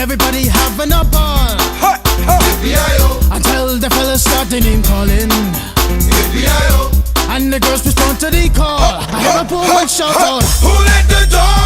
everybody having a ball. Yippee-yi-yo, Until the fellas start the name calling, yippee-yi-yo. and the girls respond to the call. I have a woman shout out, Who let the dog